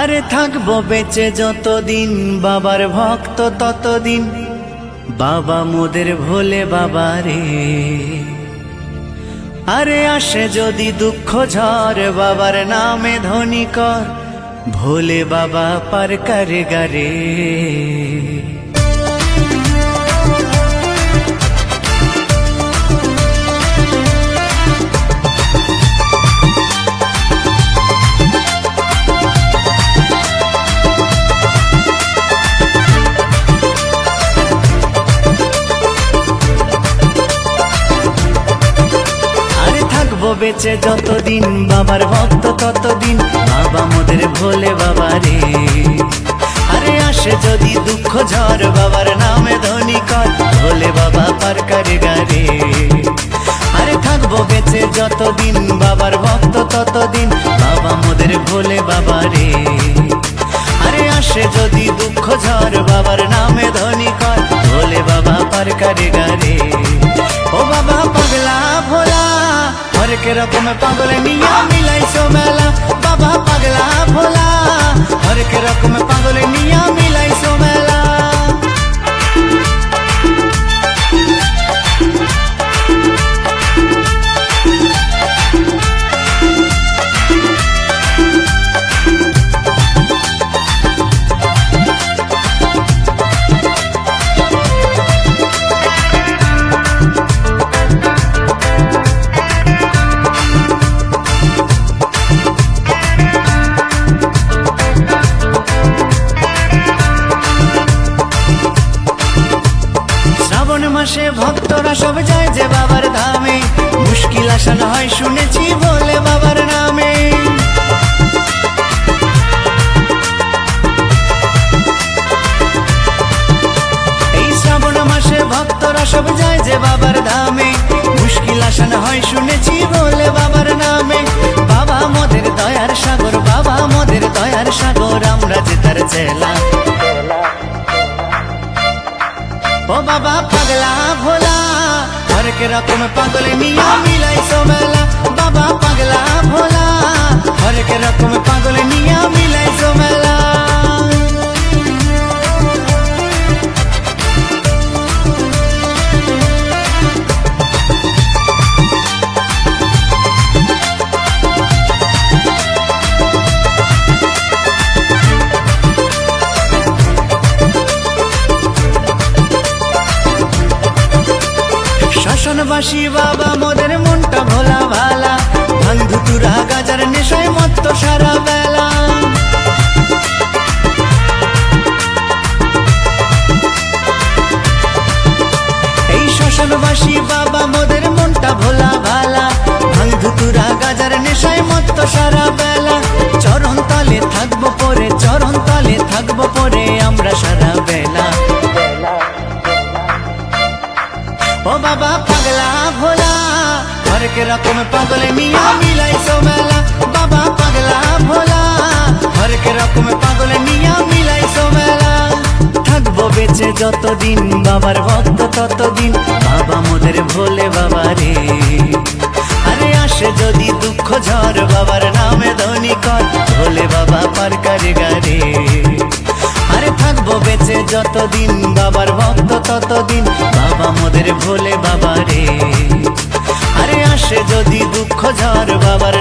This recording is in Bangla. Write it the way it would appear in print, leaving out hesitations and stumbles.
আরে থাকবো বেঁচে যতদিন বাবার ভক্ত ততদিন, বাবা মোদের ভোলে বাবা রে। আরে আসে যদি দুঃখ ঝড় বাবার নামে ধ্বনি কর, ভোলে বাবা পার করে গারে। বেঁচে যতদিন বাবার ভক্ত ততদিন, বাবা মোদের ভোলে বাবা রে। আরে আসে যদি দুঃখ ঝড় বাবার নামে ধ্বনি কর, ভোলে বাবা পার করে গারে। আরে থাকবো বেঁচে যতদিন বাবার ভক্ত ততদিন, বাবা মোদের ভোলে বাবা রে। আরে আসে যদি দুঃখ ঝড় বাবার নামে ধ্বনি কর, ভোলে বাবা পার করে গারে। ও বাবা পাগলা ভোলা হরেক রকম পাগল নিয়া মিলাইছো মেলা, বাবা পাগলা ভোলা হরেক রকম পাগল নিয়া মিলাইছো মেলা। মাসে ভক্তরা সব যায় যে বাবার ধামে, মুশকিল আসান হয় শুনেছি বলে বাবার নামে। এই শ্রাবণ মাসে ভক্তরা সব যায় যে বাবার ধামে, মুশকিল আসান হয় শুনেছি বলে বাবার নামে। বাবা মোদের দয়ার সাগর, বাবা মোদের দয়ার সাগর, আমরা যে তার চেলা। ও বাবা পাগলা ভোলা হরেক রকম পাগল নিয়া মিলাইছো মেলা, বাবা পাগলা ভোলা হরেক রকম পাগল নিয়া মিলাইছো মেলা। শাসনবাসী বাবা মোদের মনটা ভোলা ভালা, ভাঙ ধুতুরা গাজার নেশায় মত্ত সারা বেলা। এই শাসনবাসী বাবা মোদের মনটা ভোলা ভালা, ভাঙ ধুতুরা গাজার নেশায় মত্ত সারা বেলা। চরণ তলে থাকবো পরে, চরণ তলে থাকবো পরে আমরা সারা বেলা। ও বাবা পাগলা ভোলা হরেক রকম পাগল নিয়া মিলাইছো মেলা, বাবা পাগলা ভোলা হরেক রকম পাগল নিয়া মিলাইছো মেলা। থাকবো বেঁচে যতদিন বাবার ভক্ত ততদিন, বাবা মোদের ভোলে বাবা রে। আরে আসে যদি দুঃখ ঝড় বাবার নামে ধ্বনি কর, ভোলে বাবা পার করে গারে। আরে থাকবো বেঁচে যতদিন বাবার ভক্ত ততদিন, বাবা মোদের ভোলে বাবা রে। আরে আসে যদি দুঃখ ঝড় বাবার